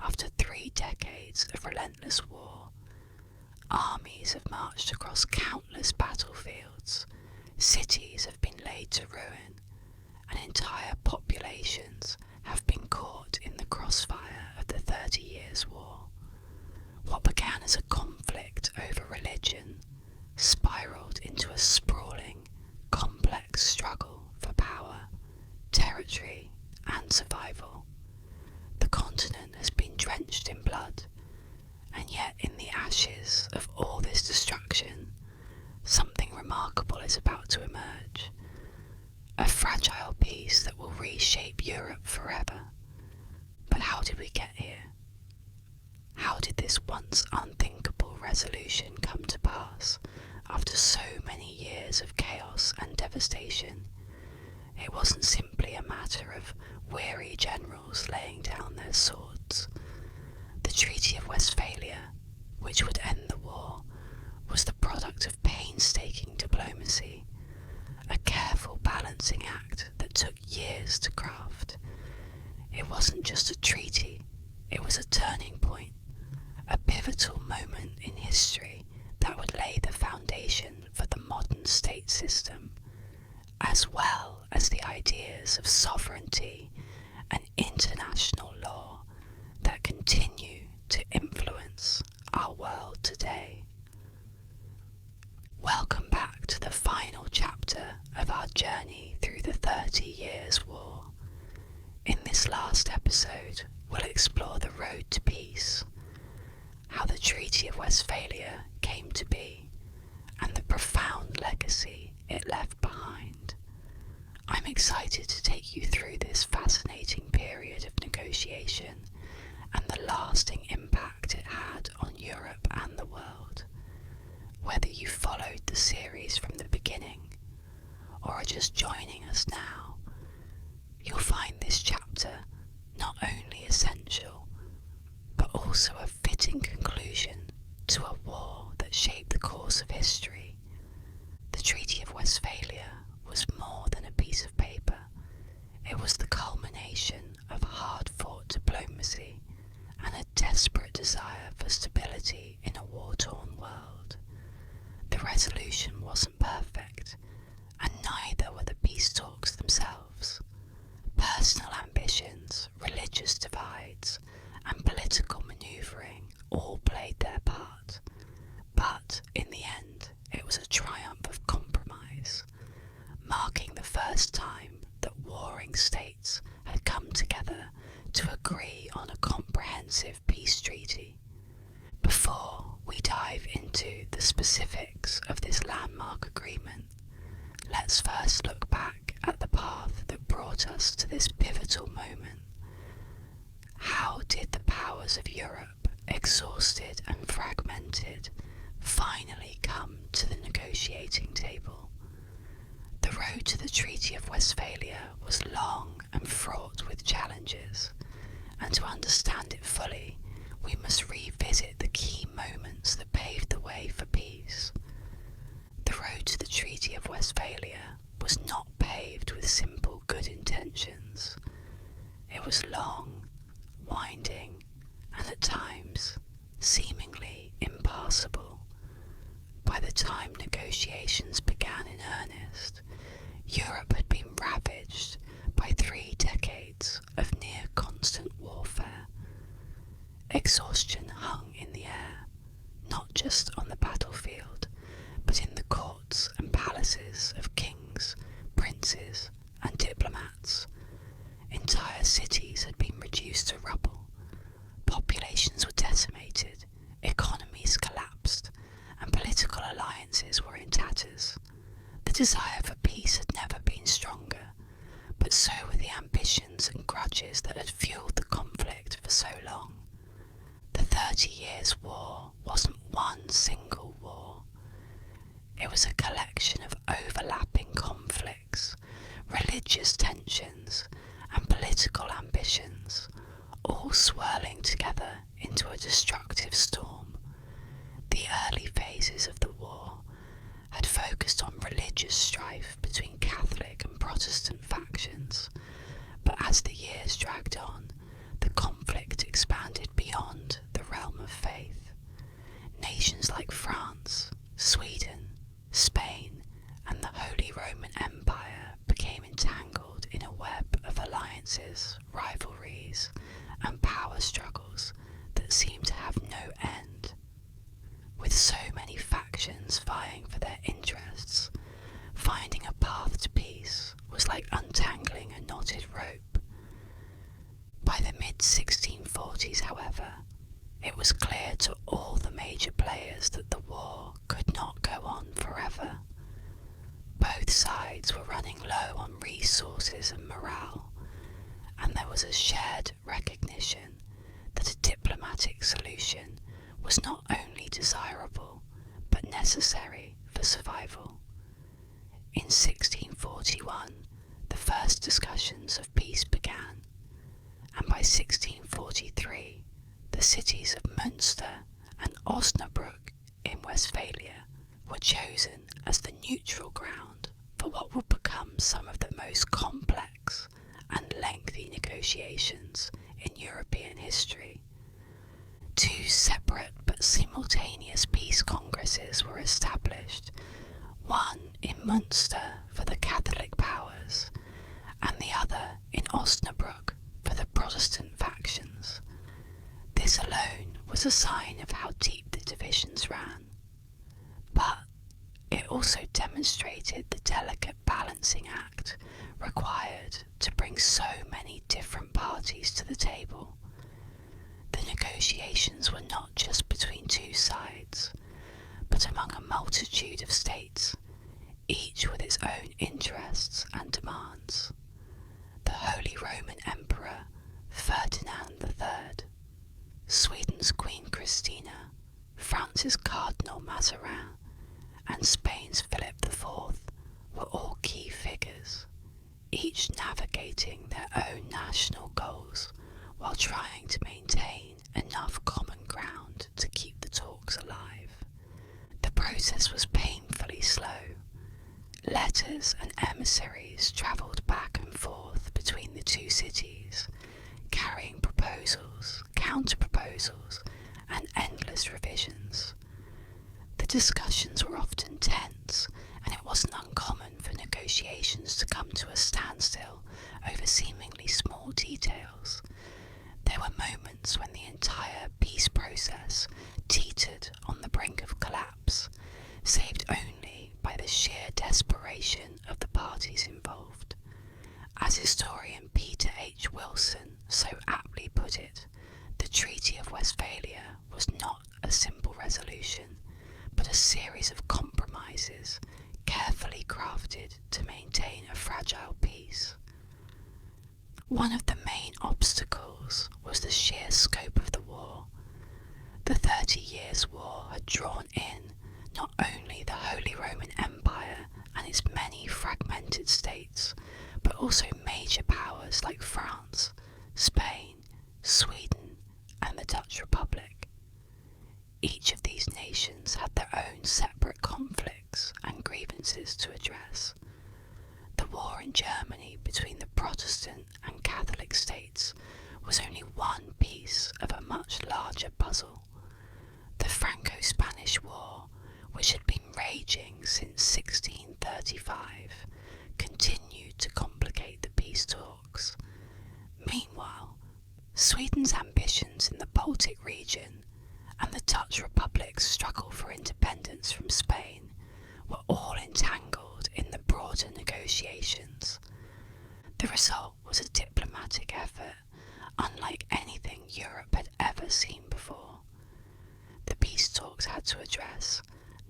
After 3 decades of relentless war, armies have marched across countless battlefields, cities have been laid to ruin, and entire populations have been caught in the crossfire of the 30 Years' War. What began as a conflict over religion spiraled into a sprawling, complex struggle for power, territory, and survival. The continent has been drenched in blood, and yet in the ashes of all this destruction, something remarkable is about to emerge. A fragile peace that will reshape Europe forever. But how did we get here? How did this once unthinkable resolution come to pass after so many years of chaos and devastation? It wasn't simply a matter of weary generals laying down their swords. The Treaty of Westphalia, which would end the war, was the product of painstaking diplomacy, a careful balancing act that took years to craft. It wasn't just a treaty, it was a turning point, a pivotal moment in history that would lay the foundation for the modern state system, as well as the ideas of sovereignty and international law that continue to influence our world today. Welcome back to the final chapter of our journey through the 30 Years' War. In this last episode, we'll explore the road to peace, how the Treaty of Westphalia came to be, and the profound legacy it left behind. I'm excited to take you through this fascinating period of negotiation and the lasting impact it had on Europe and the world. Whether you followed the series from the beginning or are just joining us now, you'll find this chapter not only essential, but also a fitting conclusion to a war that shaped the course of history. The Treaty of Westphalia was more than a piece of paper. It was the culmination of hard-fought diplomacy and a desperate desire for stability in a war-torn world. The resolution wasn't perfect, and neither were the peace talks themselves. Personal ambitions, religious divides, and political manoeuvring all played their part, but in the end it was a triumph of compromise, marking the first time that warring states had come together to agree on a comprehensive peace treaty. Before we dive into the specifics of this landmark agreement, let's first look back at the path that brought us to this pivotal moment. How did the powers of Europe, exhausted and fragmented, finally come to the negotiating table? The road to the Treaty of Westphalia was long and fraught with challenges, and to understand it fully, we must revisit the key moments that paved the way for peace. The road to the Treaty of Westphalia was not paved with simple good intentions. It was long, winding, and at times seemingly impassable. By the time negotiations began in earnest, Europe had been ravaged by 3 decades of near constant warfare. Exhaustion hung in the air, not just on the battlefield, but in the courts and palaces of kings, princes, and diplomats. Entire cities had been reduced to rubble, populations were decimated, economies collapsed, and political alliances were in tatters. The desire for peace had never been stronger, but so were the ambitions and grudges that had fueled the conflict for so long. The 30 Years' War wasn't one single war. It was a collection of overlapping conflicts, religious tensions, and political ambitions, all swirling together into a destructive storm. The early phases of the war had focused on religious strife between Catholic and Protestant factions, but as the years dragged on, the conflict expanded power struggles that seemed to have no end. With so many factions vying for their interests, finding a path to peace was like untangling a knotted rope. By the mid-1640s, however, it was clear to all the major players that the war could not go on forever. Both sides were running low on resources and morale, and there was a shared recognition that a diplomatic solution was not only desirable but necessary for survival. In 1641, the first discussions of peace began, and by 1643, the cities of Münster and Osnabrück in Westphalia were chosen as the neutral ground for what would become some of the most complex and lengthy negotiations in European history. Two separate but simultaneous peace congresses were established, one in Münster for the Catholic powers, and the other in Osnabrück for the Protestant factions. This alone was a sign of how deep the divisions ran, but it also demonstrated the delicate balancing act required to bring so many different parties to the table. The negotiations were not just between two sides, but among a multitude of states, each with its own interests and demands. The Holy Roman Emperor Ferdinand III, Sweden's Queen Christina, France's Cardinal Mazarin, and Spain's Philip IV were all key figures, each navigating their own national goals while trying to maintain enough common ground to keep the talks alive. The process was painfully slow. Letters and emissaries travelled back and forth between the two cities, carrying proposals, counter-proposals, and endless revisions. The discussions were often tense, and it wasn't uncommon for negotiations to come to a standstill over seemingly small details. There were moments when the entire peace process teetered on the brink of collapse, saved only by the sheer desperation of the parties involved. As historian Peter H. Wilson so aptly put it, the Treaty of Westphalia was not a simple resolution, but a series of compromises carefully crafted to maintain a fragile peace. One of the main obstacles was the sheer scope of the war. The 30 Years' War had drawn in not only the Holy Roman Empire and its many fragmented states, but also major powers like France, Spain, Sweden, and the Dutch Republic. Each of these nations had their own separate conflicts and grievances to address. The war in Germany between the Protestant and Catholic states was only one piece of a much larger puzzle. The Franco-Spanish War, which had been raging since 1635, continued to complicate the peace talks. Meanwhile, Sweden's ambitions in the Baltic region and the Dutch Republic's struggle for independence from Spain were all entangled in the broader negotiations. The result was a diplomatic effort unlike anything Europe had ever seen before. The peace talks had to address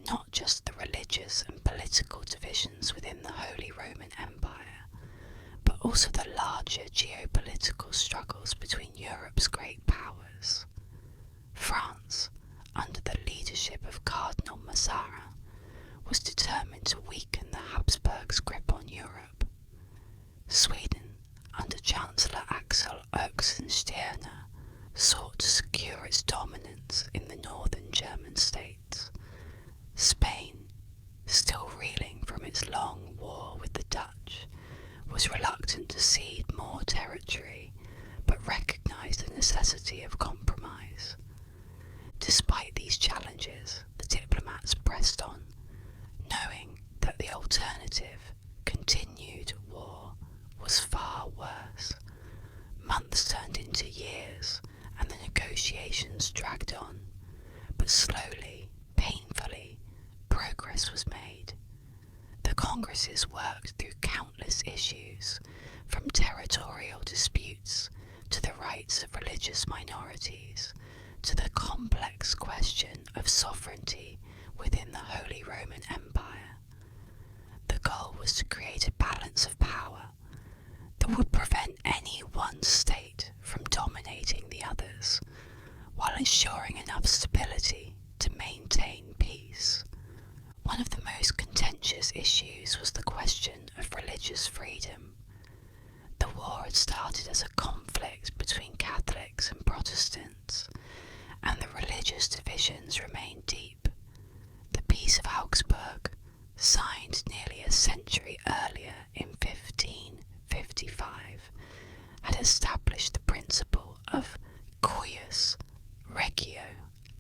not just the religious and political divisions within the Holy Roman Empire, but also the larger geopolitical struggles between Europe's great powers. France, under the leadership of Cardinal Mazarin, was determined to weaken the Habsburgs' grip on Europe. Sweden, under Chancellor Axel Oxenstierna, sought to secure its dominance in the northern German states. Spain, still reeling from its long war with the Dutch, was reluctant to cede more territory, but recognised the necessity of compromise. Despite these challenges, the diplomats pressed on, knowing that the alternative, continued war, was far worse. Months turned into years, and religious minorities to the complex question of sovereignty within the Holy Roman Empire. The goal was to create a balance of power that would prevent any one state from dominating the others, while ensuring enough stability to maintain peace. One of the most contentious issues was the question of religious freedom. The war had started as a conflict between Catholics and Protestants, and the religious divisions remained deep. The Peace of Augsburg, signed nearly a century earlier in 1555, had established the principle of cuius regio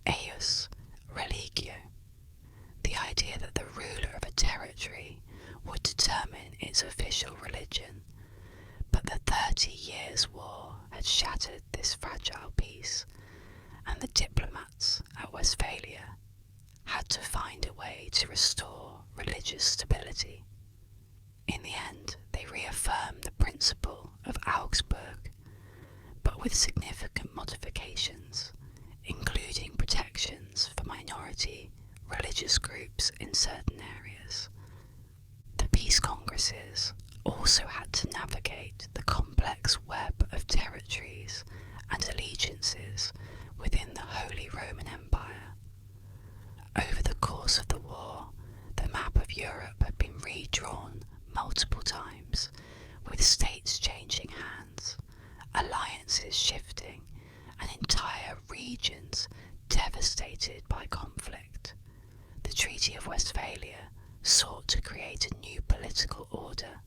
eius religio, the idea that the ruler of a territory would determine its official religion. But the 30 Years' War had shattered this fragile peace, and the diplomats at Westphalia had to find a way to restore religious stability. In the end, they reaffirmed the principle of Augsburg, but with significant modifications, including protections for minority religious groups in certain areas. The peace congresses also had to navigate the complex web of territories and allegiances within the Holy Roman Empire. Over the course of the war, the map of Europe had been redrawn multiple times, with states changing hands, alliances shifting, and entire regions devastated by conflict. The Treaty of Westphalia sought to create a new political order,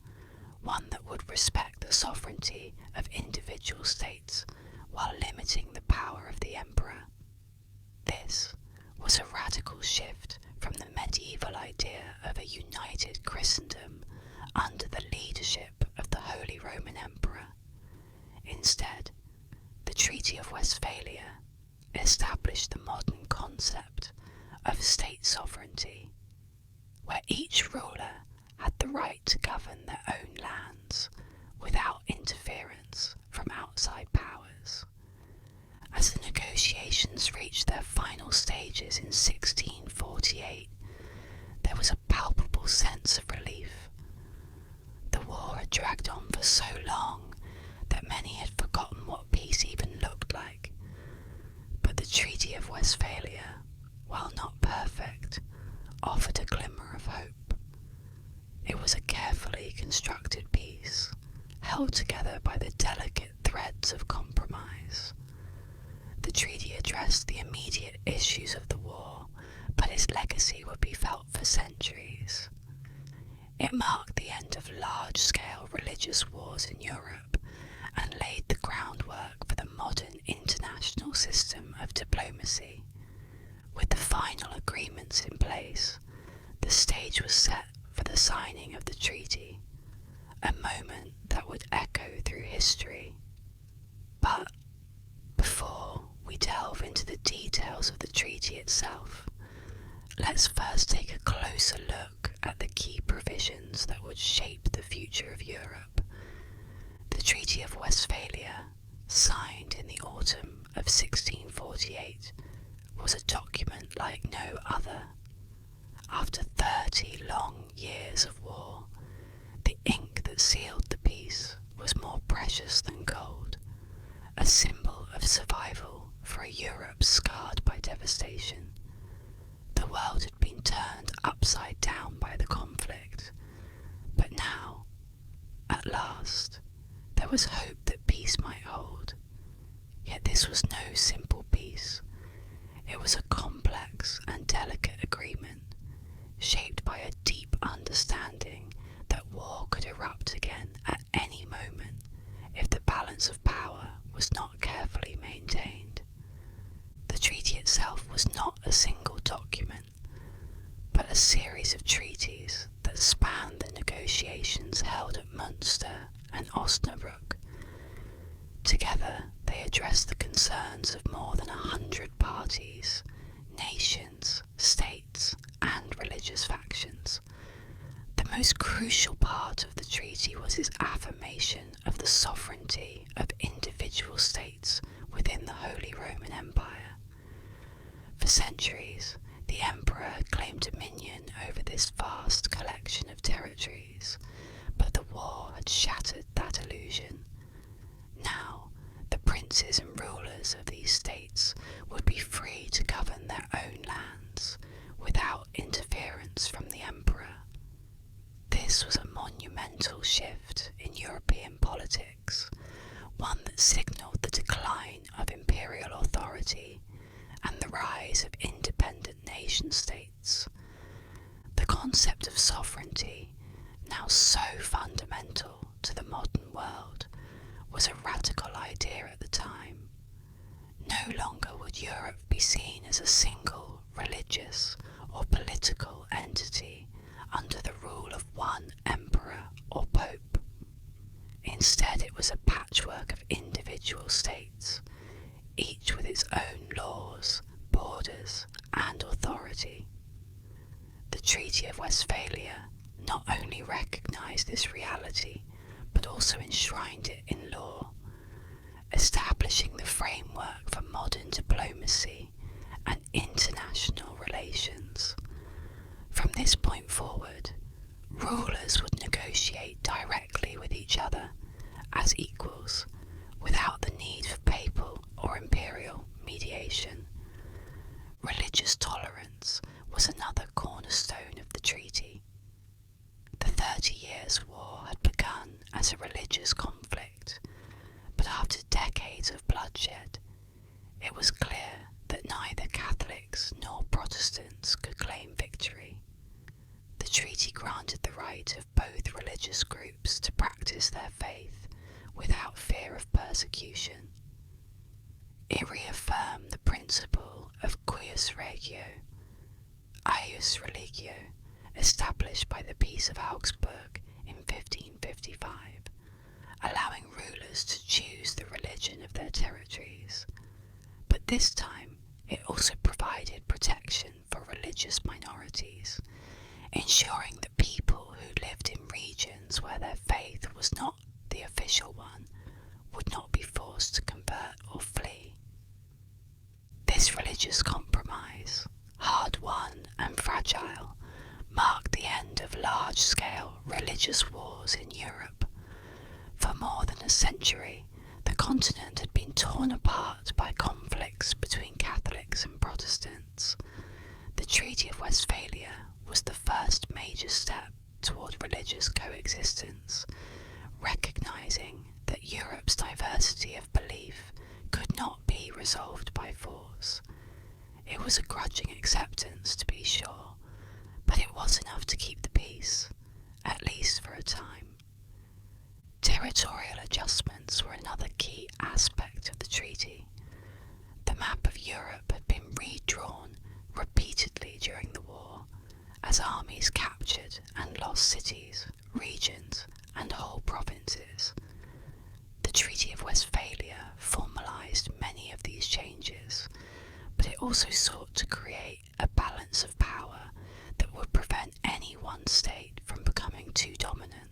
one that would respect the sovereignty of individual states while limiting the power of the emperor. This was a radical shift from the medieval idea of a united Christendom under the leadership of the Holy Roman Emperor. Instead, the Treaty of Westphalia established the modern concept of state sovereignty, where each ruler had the right to govern their own lands without interference from outside powers. As the negotiations reached their final stages in 1648, there was a palpable sense of relief. The war had dragged on for so long that many had forgotten what peace even looked like. But the Treaty of Westphalia, while not perfect, offered a glimmer of hope. It was a carefully constructed peace, held together by the delicate threads of compromise. The treaty addressed the immediate issues of the war, but its legacy would be felt for centuries. It marked the end of large-scale religious wars in Europe and laid the groundwork for the modern international system of diplomacy. With the final agreements in place, the stage was set for the signing of the treaty, a moment that would echo through history. But before we delve into the details of the treaty itself, let's first take a closer look at the key provisions that would shape the future of Europe. The Treaty of Westphalia, signed in the autumn of 1648, was a document like no other. After 30 long years of war, the ink that sealed the peace was more precious than gold, a symbol of survival for a Europe scarred by devastation. The world had been turned upside down by the conflict, but now, at last, there was hope that peace might hold. Yet this was no simple peace. It was a complex and delicate agreement, shaped by a deep understanding that war could erupt again at any moment if the balance of power was not carefully maintained. The treaty itself was not a single document, but a series of treaties that spanned the negotiations held at Münster and Osnabrück. Together, they addressed the concerns of more than 100 parties, nations, states, and religious factions. The most crucial part of the treaty was its affirmation of the sovereignty of individual states within the Holy Roman Empire. For centuries, the emperor had claimed dominion over this vast collection of territories, but the war had shattered that illusion. Now, the princes and rulers of these states would be free to govern their own lands without interference from the emperor. This was a monumental shift in European politics, one that signalled the decline of imperial authority and the rise of independent nation-states. The concept of sovereignty, now so fundamental to the modern world, was a radical idea at the time. No longer would Europe be seen as a single religious or political entity under the rule of one emperor or pope. Instead, it was a patchwork of individual states, each with its own laws, borders, and authority. The Treaty of Westphalia not only recognised this reality, but also enshrined it in law, establishing the framework for modern diplomacy and international relations. From this point forward, rulers would negotiate directly with each other as equals, without the need for papal or imperial mediation. Religious tolerance was another cornerstone of the treaty. The 30 Years' War had begun as a religious conflict, but after decades of bloodshed, it was clear that neither Catholics nor Protestants could claim victory. The treaty granted the right of both religious groups to practice their faith without fear of persecution. It reaffirmed the principle of cuius regio, aius religio, established by the Peace of Augsburg in 1555, allowing rulers to choose the religion of their territories. But this time, it also provided protection for religious minorities, ensuring that people who lived in regions where their faith was not the official one would not be forced to convert or flee. This religious compromise, hard-won and fragile, marked the end of large-scale religious wars in Europe. For more than a century, the continent had been torn apart by conflicts between Catholics and Protestants. The Treaty of Westphalia was the first major step toward religious coexistence, recognising that Europe's diversity of belief could not be resolved by force. It was a grudging acceptance, to be sure, but it was enough to keep the peace, at least for a time. Territorial adjustments were another key aspect of the treaty. The map of Europe had been redrawn repeatedly during the war, as armies captured and lost cities, regions, and whole provinces. The Treaty of Westphalia formalised many of these changes, but it also sought to create a balance of power that would prevent any one state from becoming too dominant.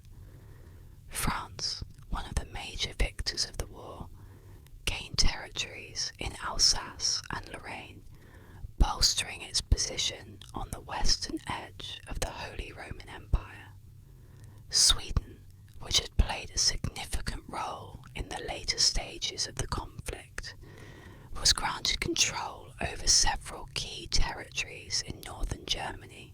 France, one of the major victors of the war, gained territories in Alsace and Lorraine, bolstering its position on the western edge of the Holy Roman Empire. Sweden, which had played a significant role in the later stages of the conflict, was granted control over several key territories in northern Germany,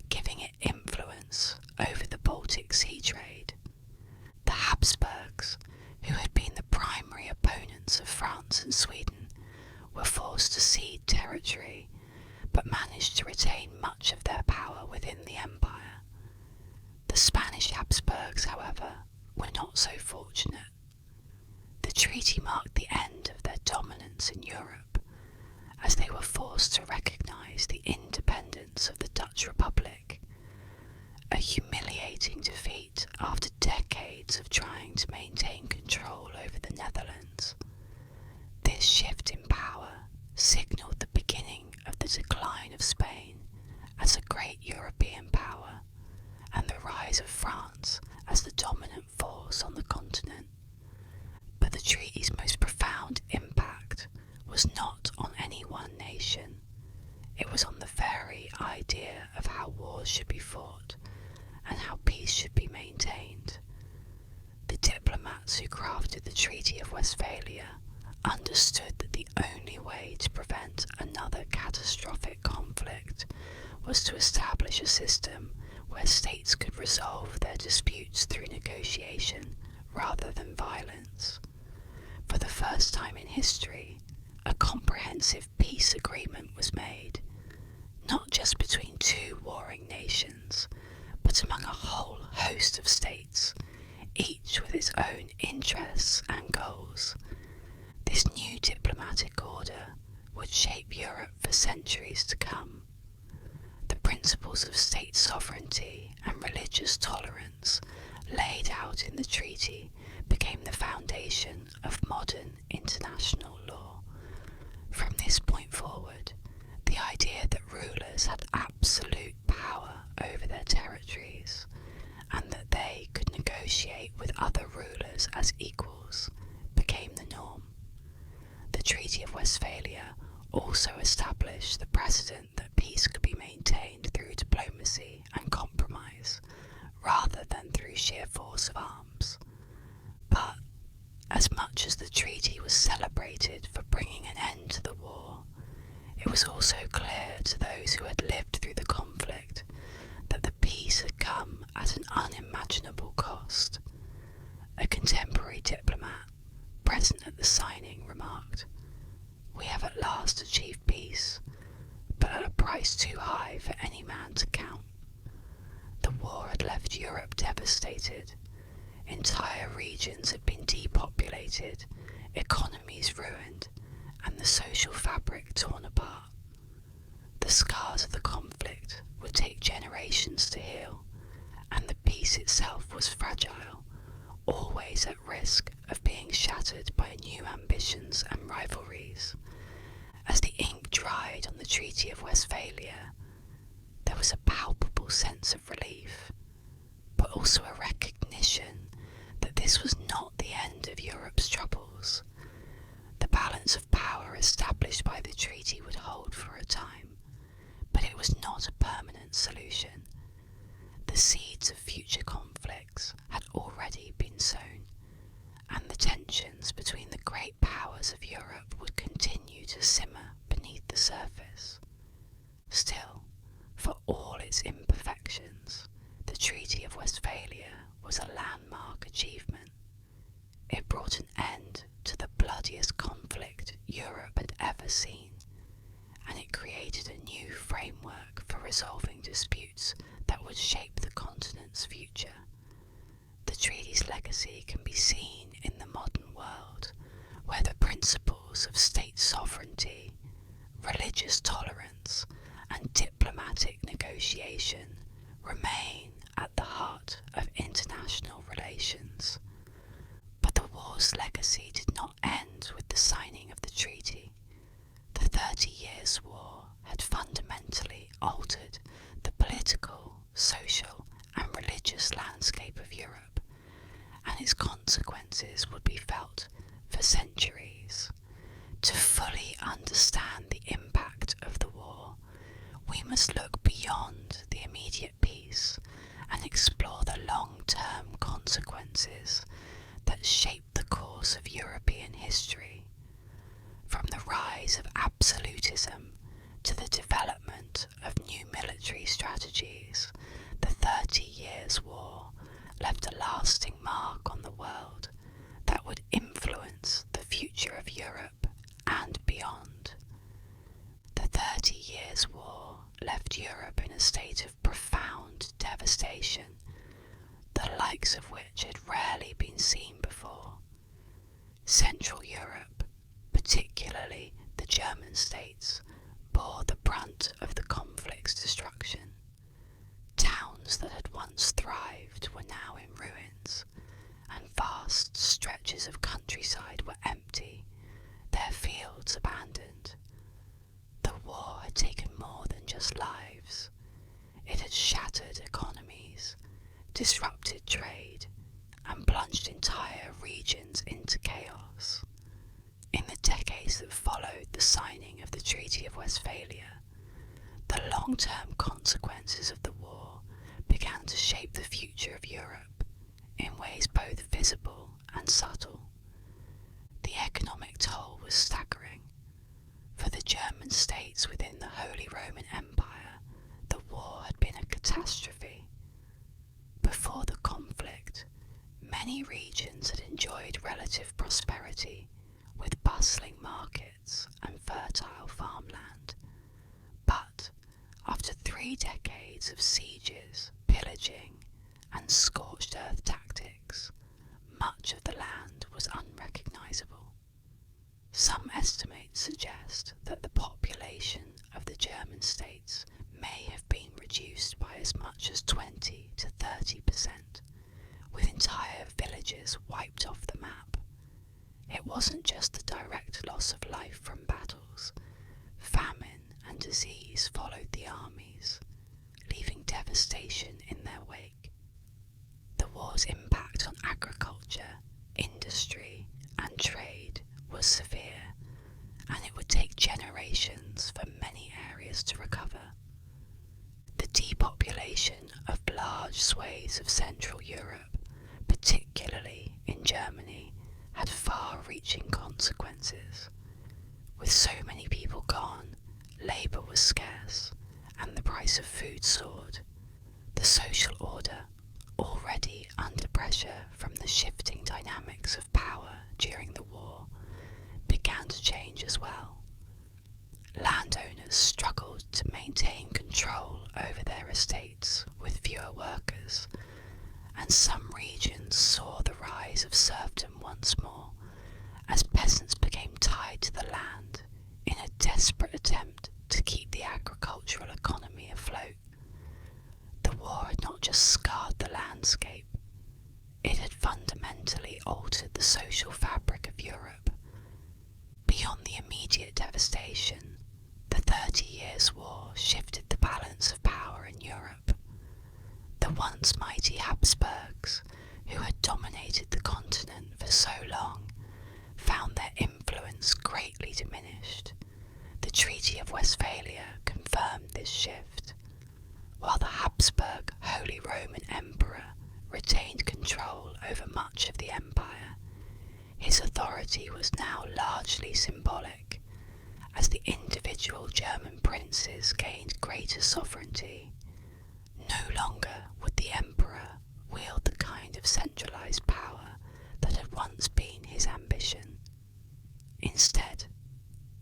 giving it influence over the Baltic Sea trade. The Habsburgs, who had been the primary opponents of France and Sweden, were forced to cede territory, but managed to retain much of their power within the empire. The Spanish Habsburgs, however, were not so fortunate. The treaty marked the end of their dominance in Europe, as they were forced to recognise the independence of the Dutch Republic, a humiliating defeat after decades of trying to maintain control over the Netherlands. This shift in power signalled the beginning of the decline of Spain as a great European power, and the rise of France as the dominant force on the continent. But the treaty's most profound impact was not on any one nation. It was on the very idea of how wars should be fought and how peace should be maintained. The diplomats who crafted the Treaty of Westphalia understood that the only way to prevent another catastrophic conflict was to establish a system where states could resolve their disputes through negotiation rather than violence. For the first time in history, a comprehensive peace agreement was made, not just between two warring nations, but among a whole host of states, each with its own interests and goals. This new diplomatic order would shape Europe for centuries to come. The principles of state sovereignty and religious tolerance laid out in the treaty became the foundation of modern international law. From this point forward, the idea that rulers had absolute power over their territories and that they could negotiate with other rulers as equals became the norm. The Treaty of Westphalia also established the precedent that peace could be maintained through diplomacy and compromise rather than through sheer force of arms. But as much as the treaty was celebrated for bringing an end to the war, it was also clear to those who had lived through the conflict that the peace had come at an unimaginable cost. A contemporary diplomat present at the signing remarked, "We have at last achieved peace, but at a price too high for any man to count." The war had left Europe devastated. Entire regions had been depopulated, economies ruined, and the social fabric torn apart. The scars of the conflict would take generations to heal, and the peace itself was fragile, always at risk of being shattered by new ambitions and rivalries. As the ink dried on the Treaty of Westphalia, there was a palpable sense of relief, but also a recognition that this was not the end of Europe's troubles. The balance of power established by the treaty would hold for a time, but it was not a permanent solution. The seeds of future conflicts had already been sown, and the tensions between the great powers of Europe would continue to simmer beneath the surface. Still, for all its imperfections, the Treaty of Westphalia was a landmark achievement. It brought an end to the bloodiest conflict Europe had ever seen, and it created a new framework for resolving disputes that would shape the continent's future. The treaty's legacy can be seen in the modern world, where the principles of state sovereignty, religious tolerance, and diplomatic negotiation remain at the heart of international relations. But the war's legacy did not end with the signing of the treaty. The 30 Years' War had fundamentally altered the political, social, and religious landscape of Europe, and its consequences would be felt for centuries. To fully understand the impact of the war, we must look beyond the immediate peace and explore the long-term consequences that shaped the course of European history. From the rise of absolutism to the development of new military strategies, the 30 Years' War left a lasting mark on the world that would influence the future of Europe and beyond. The 30 Years' War left Europe in a state of profound devastation, the likes of which had rarely been seen before. Central Europe, particularly the German states, bore the brunt of the conflict's destruction. Towns that had once thrived were now in ruins, and vast stretches of countryside were empty, their fields abandoned. The war had taken more than just lives. It had shattered economies, disrupted trade, and plunged entire regions into chaos. decades that followed the signing of the Treaty of Westphalia, the long-term consequences of the war began to shape the future of Europe in ways both visible and subtle. The economic toll was staggering. For the German states within the Holy Roman Empire, the war had been a catastrophe. Before the conflict, many regions had enjoyed relative prosperity with bustling markets and fertile farmland. But after 3 decades of sieges, pillaging, and scorched earth tactics, much of the land was unrecognisable. Some estimates suggest that the population of the German states may have been reduced by as much as 20 to 30%, with entire villages wiped off the map. It wasn't just the direct loss of life from battles. Famine and disease followed the armies, leaving devastation in their wake. The war's impact on agriculture, industry, and trade was severe, and it would take generations for many areas to recover. The depopulation of large swathes of Central Europe, particularly in Germany, had far-reaching consequences. With so many people gone, labour was scarce, and the price of food soared. The social order, already under pressure from the shifting dynamics of power during the war, began to change as well. Landowners struggled to maintain control over their estates with fewer workers, and some regions saw the rise of serfdom once more as peasants became tied to the land in a desperate attempt to keep the agricultural economy afloat. The war had not just scarred the landscape, it had fundamentally altered the social fabric of Europe. Beyond the immediate devastation, the 30 Years' War shifted the balance of power in Europe. The once mighty Habsburgs, who had dominated the continent for so long, found their influence greatly diminished. The Treaty of Westphalia confirmed this shift. While the Habsburg Holy Roman Emperor retained control over much of the empire, his authority was now largely symbolic, as the individual German princes gained greater sovereignty. No longer would the emperor wield the kind of centralised power that had once been his ambition. Instead,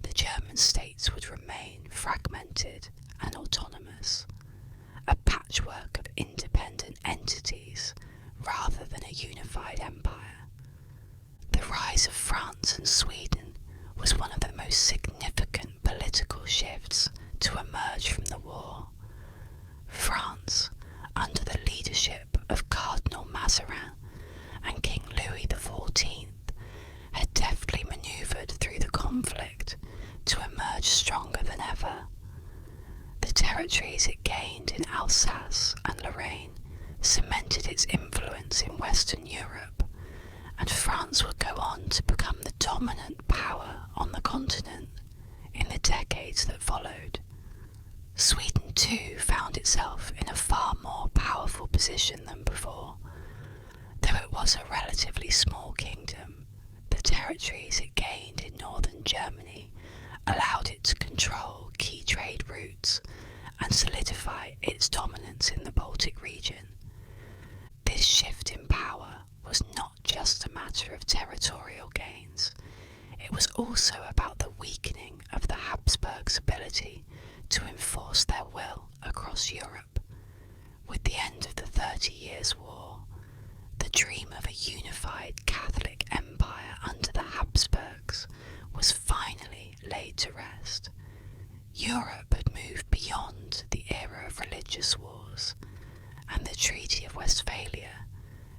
the German states would remain fragmented and autonomous, a patchwork of independent entities rather than a unified empire. The rise of France and Sweden was one of the most significant political shifts to emerge from the war. France, under the leadership of Cardinal Mazarin and King Louis XIV, had deftly manoeuvred through the conflict to emerge stronger than ever. The territories it gained in Alsace and Lorraine cemented its influence in Western Europe, and France would go on to become the dominant power on the continent in the decades that followed. Sweden too found itself in a far more powerful position than before. Though it was a relatively small kingdom, the territories it gained in northern Germany allowed it to control key trade routes and solidify its dominance in the Baltic region. This shift in power was not just a matter of territorial gains, it was also about the weakening of the Habsburgs' ability to enforce their will across Europe. With the end of the 30 Years' War, the dream of a unified Catholic empire under the Habsburgs was finally laid to rest. Europe had moved beyond the era of religious wars, and the Treaty of Westphalia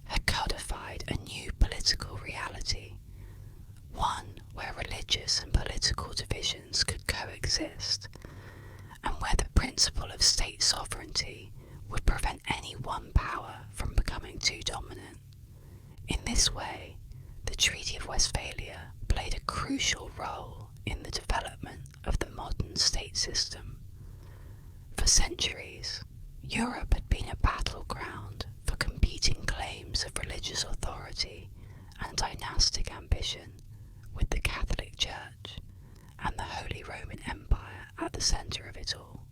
had codified a new political reality, one where religious and political divisions could coexist, and where the principle of state sovereignty would prevent any one power from becoming too dominant. In this way, the Treaty of Westphalia played a crucial role in the development of the modern state system. For centuries, Europe had been a battleground for competing claims of religious authority and dynastic ambition, with the Catholic Church and the Holy Roman Empire at the centre of it all.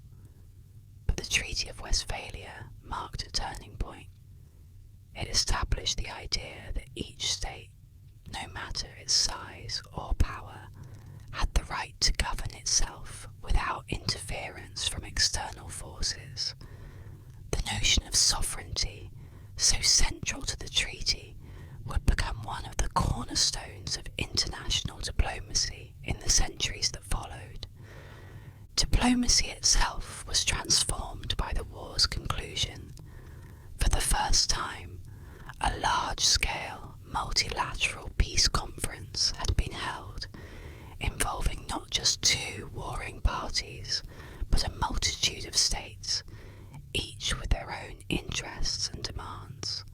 But the Treaty of Westphalia marked a turning point. It established the idea that each state, no matter its size or power, had the right to govern itself without interference from external forces. The notion of sovereignty, so central to the treaty, would become one of the cornerstones of international diplomacy in the centuries that followed. Diplomacy itself was transformed by the war's conclusion. For the first time, a large-scale multilateral peace conference had been held, involving not just two warring parties, but a multitude of states, each with their own interests and demands.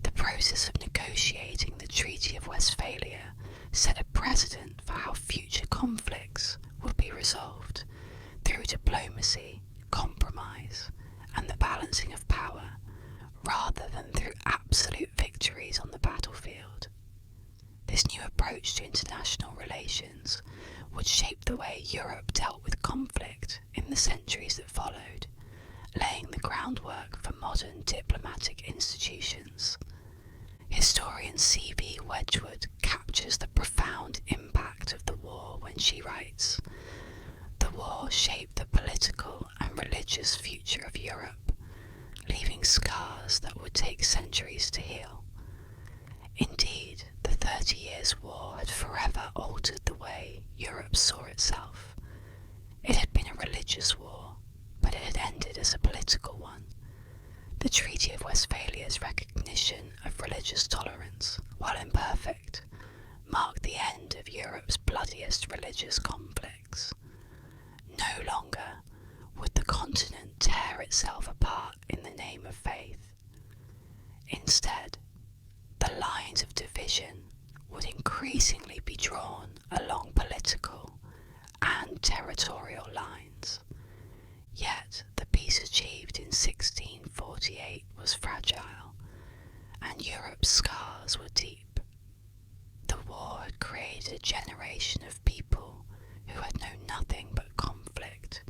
The process of negotiating the Treaty of Westphalia set a precedent for how future conflicts would be resolved through diplomacy, compromise, and the balancing of power, rather than through absolute victories on the battlefield. This new approach to international relations would shape the way Europe dealt with conflict in the centuries that followed, laying the groundwork for modern diplomatic institutions. Historian C.B. Wedgwood captures the profound impact of the war when she writes, "The war shaped the political and religious future of Europe, leaving scars that would take centuries to heal. Indeed, the 30 Years' War had forever altered the way Europe saw itself. It had been a religious war, but it had ended as a political one. The Treaty of Westphalia's recognition of religious tolerance, while imperfect, marked the end of Europe's bloodiest religious conflicts. No longer would the continent tear itself apart in the name of faith. Instead, the lines of division would increasingly be drawn along political and territorial lines. Yet the peace achieved in 1648 was fragile, and Europe's scars were deep. The war had created a generation of people who had known nothing but conflict,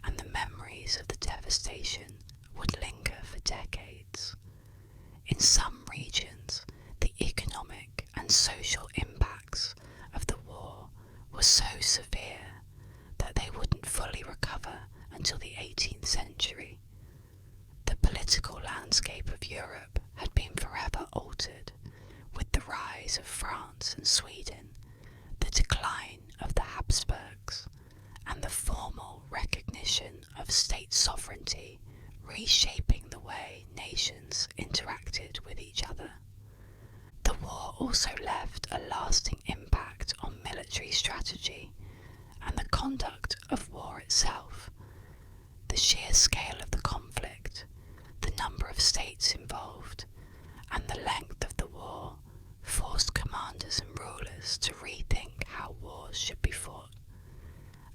and the memories of the devastation would linger for decades. In some regions, the economic and social impacts of the war were so severe that they wouldn't fully recover until the 18th century. The political landscape of Europe had been forever altered, with the rise of France and Sweden, the decline of the Habsburgs, and the formal recognition of state sovereignty reshaping the way nations interacted with each other. The war also left a lasting impact on military strategy and the conduct of war itself. The sheer scale of the conflict, the number of states involved, and the length of the war forced commanders and rulers to rethink how wars should be fought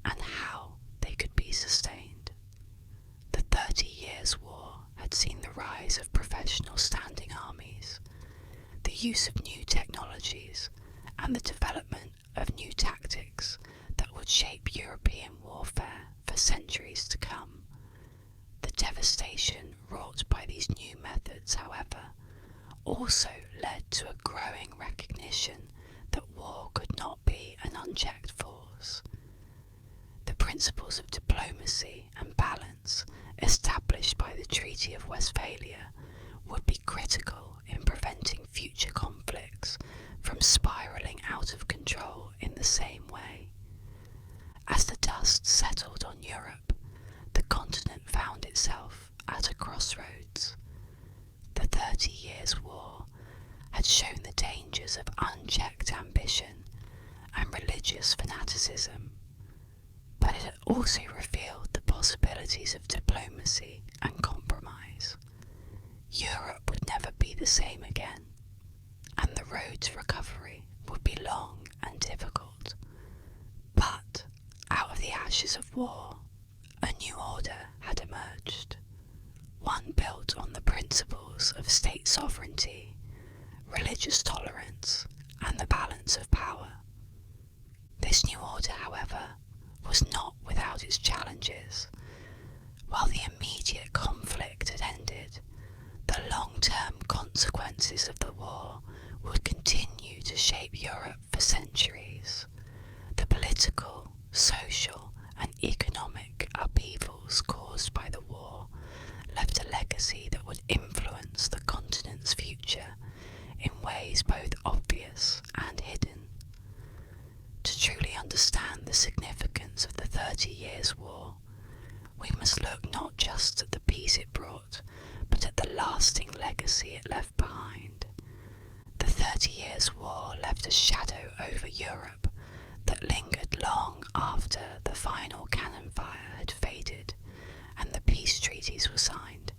and how they could be sustained. The 30 Years' War had seen the rise of professional standing armies, the use of new technologies, and the development of new tactics that would shape European warfare for centuries to come. The devastation wrought by these new methods, however, also led to a growing recognition that war could not be an unchecked force. The principles of diplomacy and balance established by the Treaty of Westphalia would be critical in preventing future conflicts from spiralling out of control in the same way. As the dust settled on Europe, the continent found itself at a crossroads. The 30 Years' War had shown the dangers of unchecked ambition and religious fanaticism, but it had also revealed the possibilities of diplomacy and compromise. Europe would never be the same again, and the road to recovery would be long ashes of war, a new order had emerged, one built on the principles of state sovereignty, religious tolerance, and the balance of power. This new order, however, was not without its challenges. While the immediate conflict had ended, the long-term consequences of the war would continue to shape Europe for centuries. The political, social, and economic upheavals caused by the war left a legacy that would influence the continent's future in ways both obvious and hidden. To truly understand the significance of the 30 Years' War, we must look not just at the peace it brought, but at the lasting legacy it left behind. The 30 Years' War left a shadow over Europe that lingered long after the final cannon fire had faded and the peace treaties were signed.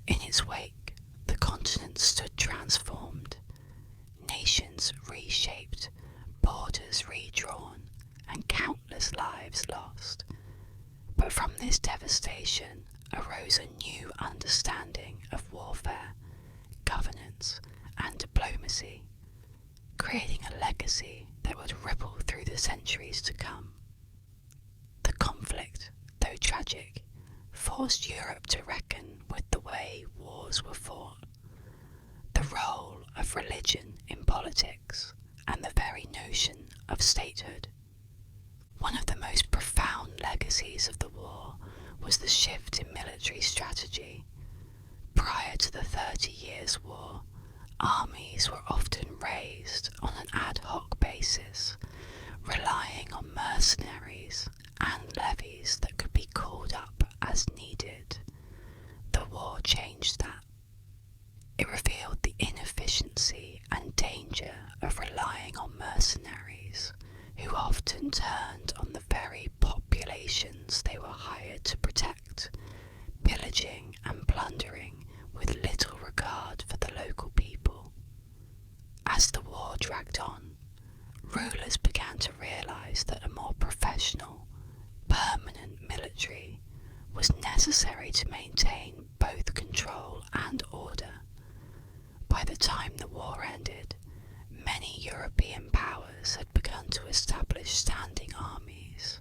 In its wake, the continent stood transformed, nations reshaped, borders redrawn, and countless lives lost. But from this devastation arose a new understanding of warfare, governance, and diplomacy, creating a legacy that would ripple through the centuries to come. The conflict, though tragic, forced Europe to reckon with the way wars were fought, the role of religion in politics, and the very notion of statehood. One of the most profound legacies of the war was the shift in military strategy. Prior to the 30 Years' War, armies were often raised on an ad hoc basis, relying on mercenaries and levies that could be called up as needed. The war changed that. It revealed the inefficiency and danger of relying on mercenaries, who often turned on the very populations they were hired to protect, pillaging and plundering with little regard for the local people. As the war dragged on, rulers began to realise that a more professional, permanent military was necessary to maintain both control and order. By the time the war ended, many European powers had begun to establish standing armies,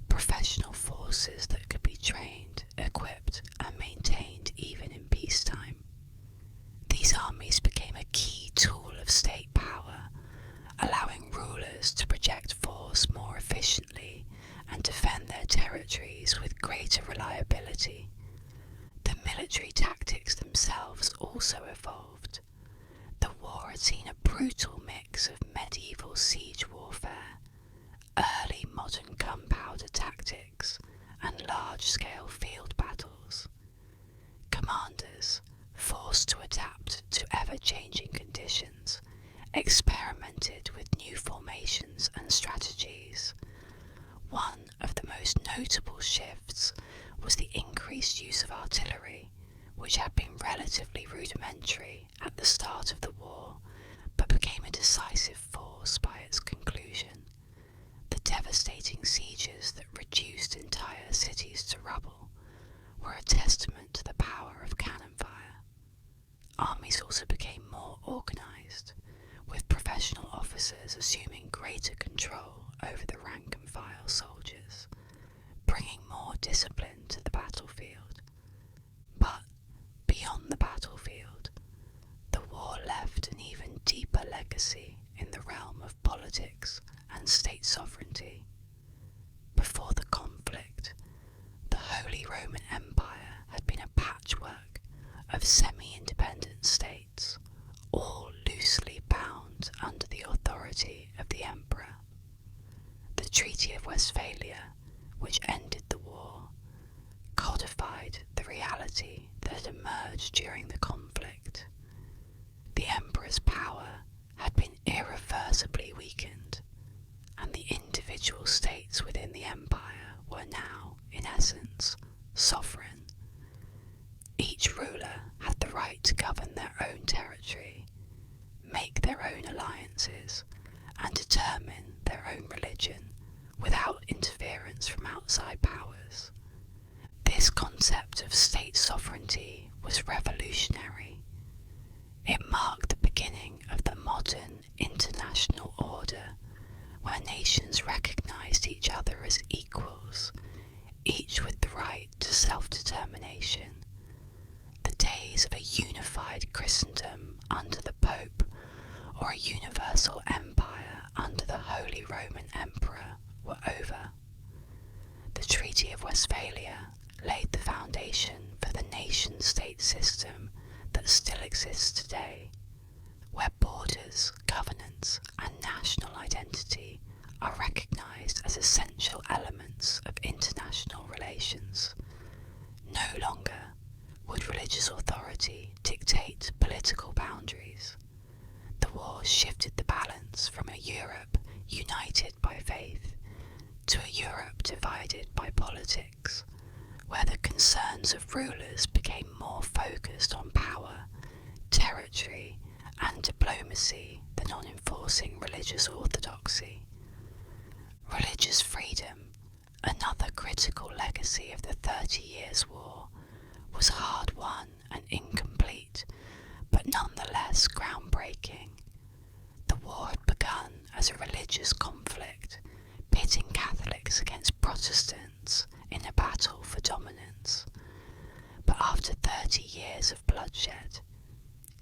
professional forces that could be trained, equipped, and maintained even in peacetime. These armies became a key tool of state power, allowing rulers to project force more efficiently and defend their territories with greater reliability. The military tactics themselves also evolved. The war had seen a brutal mix of medieval siege warfare, early modern gunpowder tactics, and large-scale field battles. Commanders, forced to adapt to ever-changing conditions, experimented with new formations and strategies. One of the most notable shifts was the increased use of artillery, which had been relatively rudimentary at the start of the war, but became a decisive force by its conclusion. The devastating sieges that reduced entire cities to rubble were a testament to the power of cannon fire. Armies also became more organised, with professional officers assuming greater control over the rank and file soldiers, bringing more discipline to the battlefield. But beyond the battlefield, the war left an even deeper legacy in the realm of politics and state sovereignty. Before the conflict, the Holy Roman Empire had been a patchwork of semi-independent states, all loosely bound under the authority of the emperor. The Treaty of Westphalia, which ended the war, codified the reality that had emerged during the conflict. The emperor's power had been irreversibly weakened, and the individual states within the empire were now, in essence, sovereign. Each ruler had the right to govern their own territory, make their own alliances, and determine their own religion without interference outside powers. This concept of state sovereignty was revolutionary. It marked the beginning of the modern international order, where nations recognized each other as equals, each with the right to self-determination. The days of a unified Christendom under the Pope or a universal empire under the Holy Roman Emperor were over. The Treaty of Westphalia laid the foundation for the nation-state system that still exists today, where borders, governance, and national identity are recognized as essential elements of international relations. No longer would religious authority dictate political boundaries. The war shifted the balance from a Europe united by faith to a Europe divided by politics, where the concerns of rulers became more focused on power, territory, and diplomacy than on enforcing religious orthodoxy. Religious freedom, another critical legacy of the 30 Years' War, was hard-won and incomplete, but nonetheless groundbreaking. The war had begun as a religious conflict, pitting Catholics against Protestants in a battle for dominance. But after 30 years of bloodshed,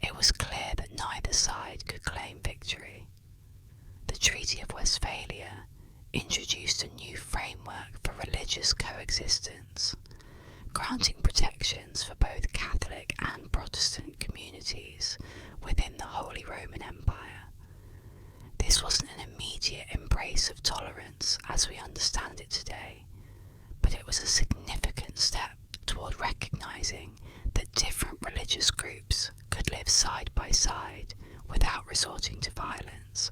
it was clear that neither side could claim victory. The Treaty of Westphalia introduced a new framework for religious coexistence, granting protections for both Catholic and Protestant communities within the Holy Roman Empire. This wasn't an immediate embrace of tolerance as we understand it today, but it was a significant step toward recognizing that different religious groups could live side by side without resorting to violence.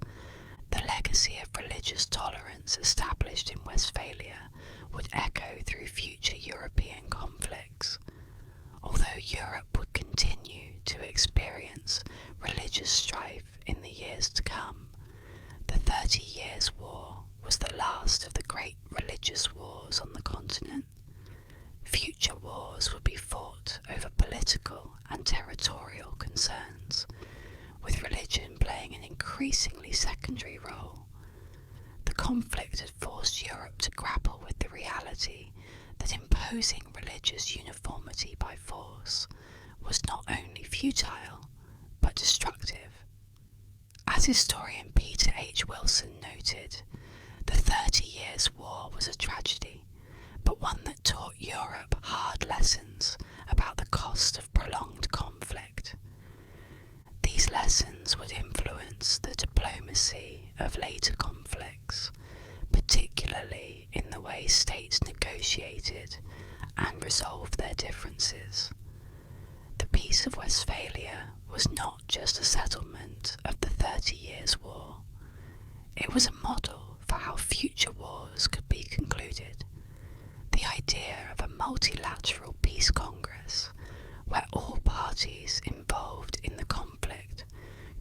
The legacy of religious tolerance established in Westphalia would echo through future European conflicts. Although Europe would continue to experience religious strife in the years to come, the 30 Years' War was the last of the great religious wars on the continent. Future wars would be fought over political and territorial concerns, with religion playing an increasingly secondary role. The conflict had forced Europe to grapple with the reality that imposing religious uniformity by force was not only futile, but destructive. As historian Peter H. Wilson noted, the 30 Years' War was a tragedy, but one that taught Europe hard lessons about the cost of prolonged conflict. These lessons would influence the diplomacy of later conflicts, particularly in the way states negotiated and resolved their differences. The Peace of Westphalia was not just a settlement of the 30 Years' War. It was a model for how future wars could be concluded. The idea of a multilateral peace congress, where all parties involved in the conflict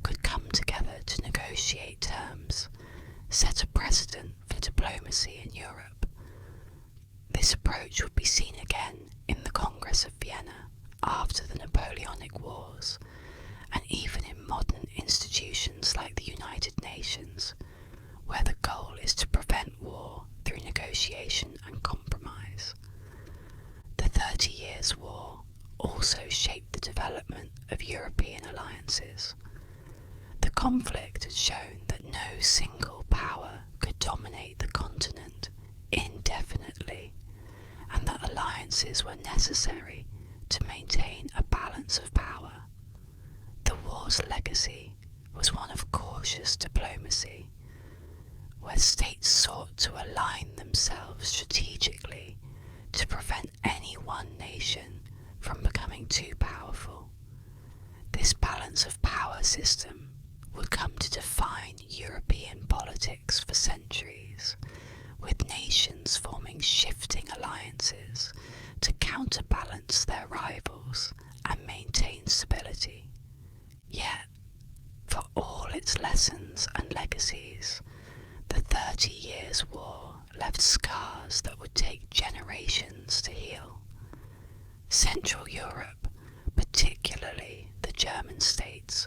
could come together to negotiate terms, set a precedent for diplomacy in Europe. This approach would be seen again in the Congress of Vienna after the Napoleonic Wars, and even in modern institutions like the United Nations, where the goal is to prevent war through negotiation and compromise. The 30 Years' War also shaped the development of European alliances. The conflict had shown that no single power could dominate the continent indefinitely, and that alliances were necessary to maintain a balance of power. The war's legacy was one of cautious diplomacy, where states sought to align themselves strategically to prevent any one nation from becoming too powerful. This balance of power system would come to define European politics for centuries, with nations forming shifting alliances to counterbalance their rivals and maintain stability. Yet, for all its lessons and legacies, the 30 Years' War left scars that would would take generations to heal. Central Europe, particularly the German states,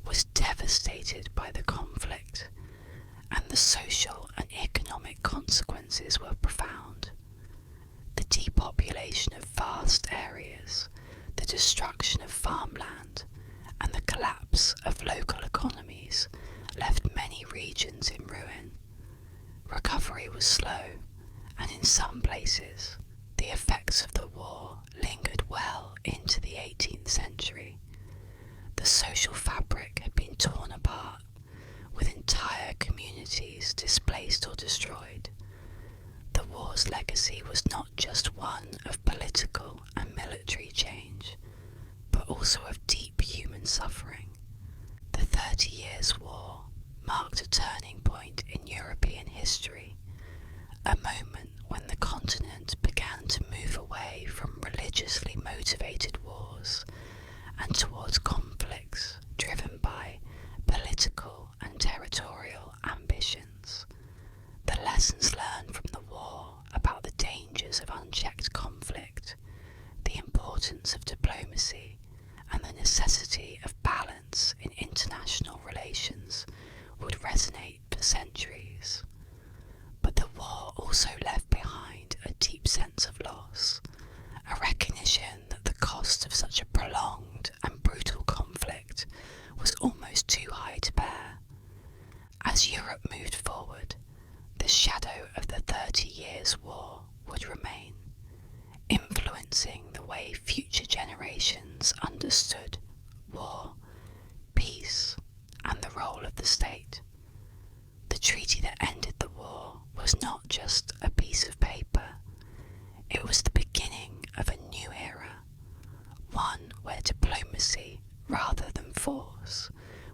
was devastated by the conflict, and the social and economic consequences were profound. The depopulation of vast areas, the destruction of farmland, and the collapse of local economies left many regions in ruin. Recovery was slow, and in some places, the effects of the war lingered well into the 18th century. The social fabric had been torn apart, with entire communities displaced or destroyed. The war's legacy was not just one of political and military change, but also of deep human suffering. The 30 Years' War marked a turning point in European history, a moment when the continent began to move away from religiously motivated wars and towards conflicts driven by political and territorial ambitions. The lessons learned from the war about the dangers of unchecked conflict, the importance of diplomacy, and the necessity of balance in international relations would resonate for centuries. But the war also left behind a deep sense of loss, a recognition that the cost of such a prolonged and brutal conflict was almost too high to bear. As Europe moved forward, the shadow of the 30 Years' War would remain, influencing the way future generations understood war, peace, and the role of the state. The treaty that ended the war was not just a piece of paper, it was the beginning of a new era, one where diplomacy, rather than force,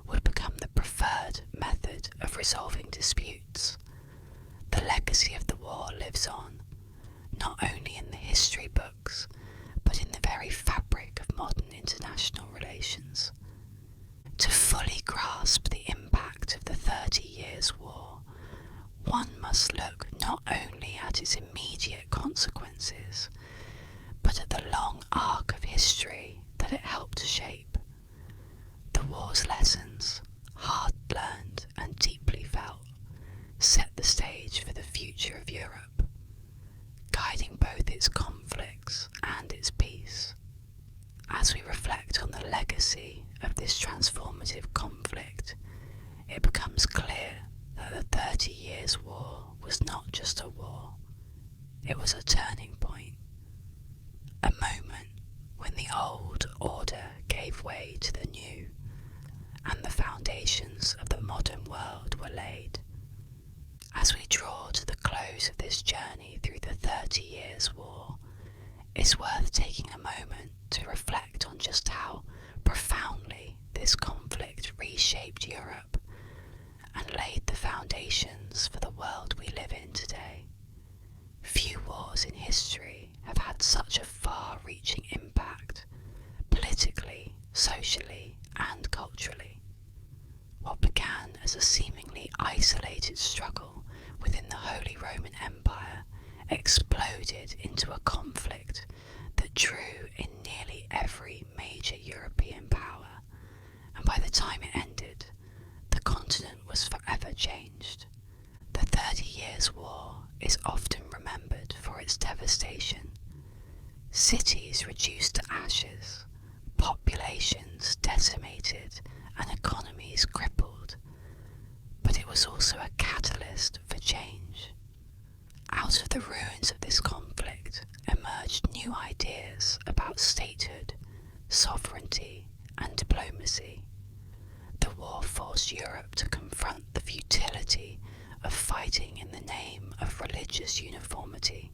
would become the preferred method of resolving disputes. The legacy of the war lives on, not only in the history books, but in the very fabric of modern international relations. To fully grasp the impact of the 30 Years' War, one must look not only at its immediate consequences, but at the long arc of history that it helped to shape. The war's lessons, hard learned and deeply felt, set the stage for the future of Europe, guiding both its conflicts and its peace. As we reflect on the legacy of this transformative conflict, it becomes clear that the 30 Years' War was not just a war, it was a turning point, a moment when the old order gave way to the new, and the foundations of the modern world were laid. As we draw to the close of this journey through the 30 Years' War, it's worth taking a moment to reflect on just how profoundly this conflict reshaped Europe and laid the foundations for the world we live in today. Few wars in history have had such a far-reaching impact, politically, socially, and culturally. What began as a seemingly isolated struggle within the Holy Roman Empire exploded into a conflict that drew in nearly every major European power, and by the time it ended, the continent was forever changed. The 30 Years' War is often remembered for its devastation. Cities reduced to ashes, populations decimated, and economies crippled. But it was also a catalyst for change. Out of the ruins of this conflict emerged new ideas about statehood, sovereignty, and diplomacy. The war forced Europe to confront the futility of fighting in the name of religious uniformity,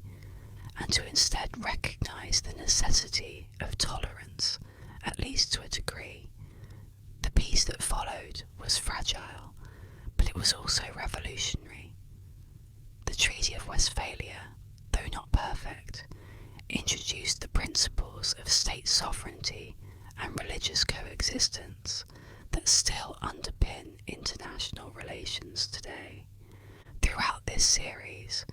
and to instead recognize the necessity of tolerance, at least to a degree. The peace that followed was fragile, but it was also revolutionary. The Treaty of Westphalia, though not perfect, introduced the principles of state sovereignty and religious coexistence that still underpin international relations today. Throughout this series,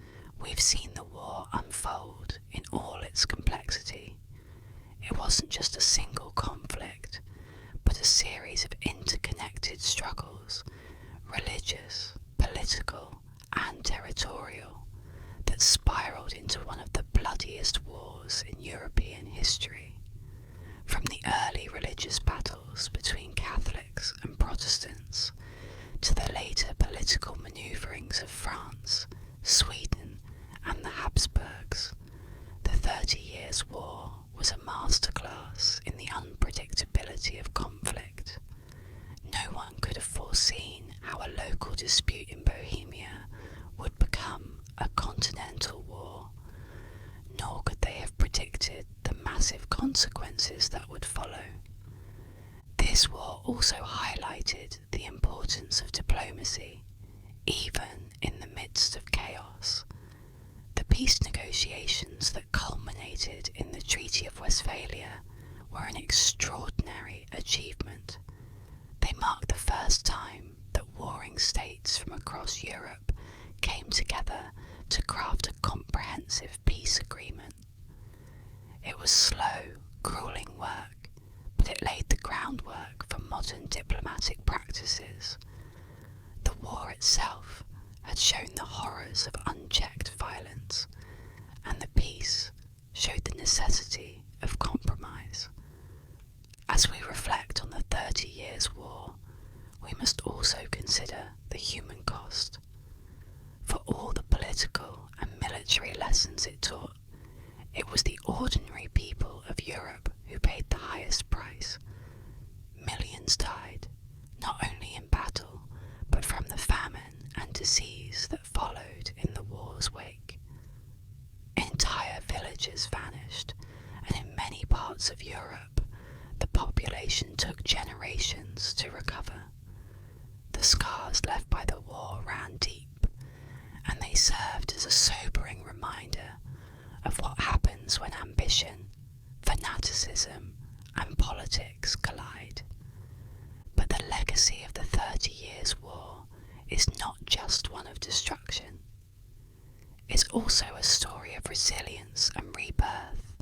We've seen the war unfold in all its complexity. It wasn't just a single conflict, but a series of interconnected struggles, religious, political, and territorial, that spiraled into one of the bloodiest wars in European history. From the early religious battles between Catholics and Protestants, to the later political manoeuvrings of France, Sweden, and the Habsburgs, the 30 Years' War was a masterclass in the unpredictability of conflict. No one could have foreseen how a local dispute in Bohemia would become a continental war, nor could they have predicted the massive consequences that would follow. This war also highlighted the importance of diplomacy, even in the midst of chaos. The peace negotiations that culminated in the Treaty of Westphalia were an extraordinary achievement. They marked the first time that warring states from across Europe came together to craft a comprehensive peace agreement. It was slow, grueling work, but it laid the groundwork for modern diplomatic practices. The war itself had shown the horrors of unchecked violence, and the peace showed the necessity of compromise. As we reflect on the 30 Years' War, we must also consider the human cost. For all the political and military lessons it taught, it was the ordinary people of Europe who paid the highest price. Millions died, not only in battle, but from the famine and disease that followed in the war's wake. Entire villages vanished, and in many parts of Europe, the population took generations to recover. The scars left by the war ran deep, and they served as a sobering reminder of what happens when ambition, fanaticism, and politics collide. But the legacy of the 30 Years' War is not just one of destruction. It's also a story of resilience and rebirth.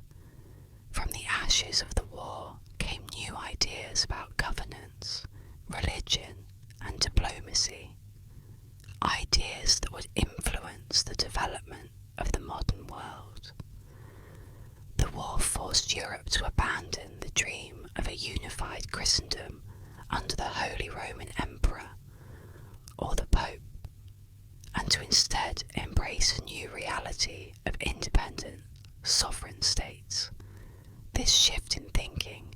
From the ashes of the war came new ideas about governance, religion, and diplomacy. Ideas that would influence the development of the modern world. The war forced Europe to abandon the dream of a unified Christendom under the Holy Roman Emperor or the Pope, and to instead embrace a new reality of independent, sovereign states. This shift in thinking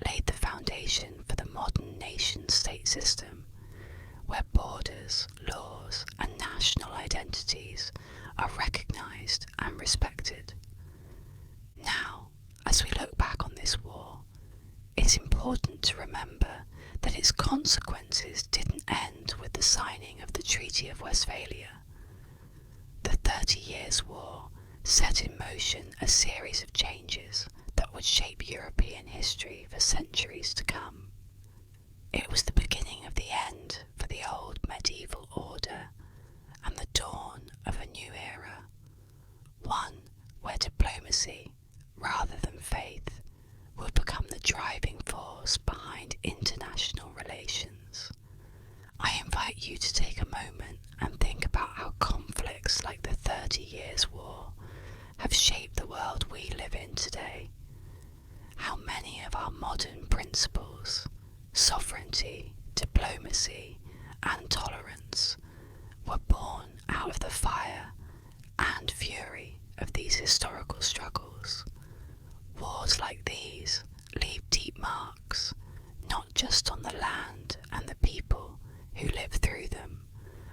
laid the foundation for the modern nation-state system, where borders, laws, and national identities are recognised and respected. Now, as we look back on this war, it's important to remember that its consequences didn't end with the signing of the Treaty of Westphalia. The 30 Years' War set in motion a series of changes that would shape European history for centuries to come. It was the beginning of the end for the old medieval order and the dawn of a new era, one where diplomacy, rather than faith, would become the driving force behind international relations. I invite you to take a moment and think about how conflicts like the 30 Years' War have shaped the world we live in today. How many of our modern principles, sovereignty, diplomacy, and tolerance, were born out of the fire and fury of these historical struggles. Wars like these leave deep marks, not just on the land and the people who live through them,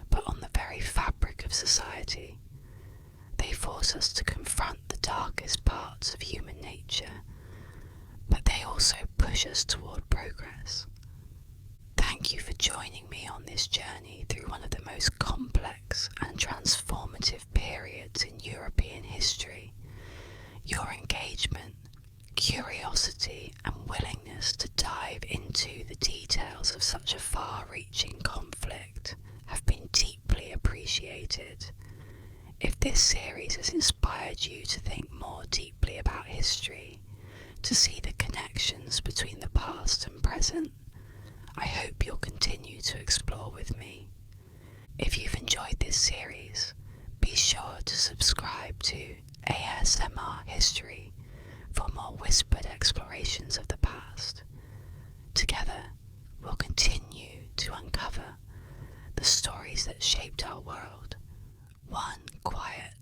but on the very fabric of society. They force us to confront the darkest parts of human nature, but they also push us toward progress. Thank you for joining me on this journey through one of the most complex and transformative periods in European history. Your engagement, curiosity, and willingness to dive into the details of such a far-reaching conflict have been deeply appreciated. If this series has inspired you to think more deeply about history, to see the connections between the past and present, I hope you'll continue to explore with me. If you've enjoyed this series, be sure to subscribe to ASMR History for more whispered explorations of the past. Together, we'll continue to uncover the stories that shaped our world, one quiet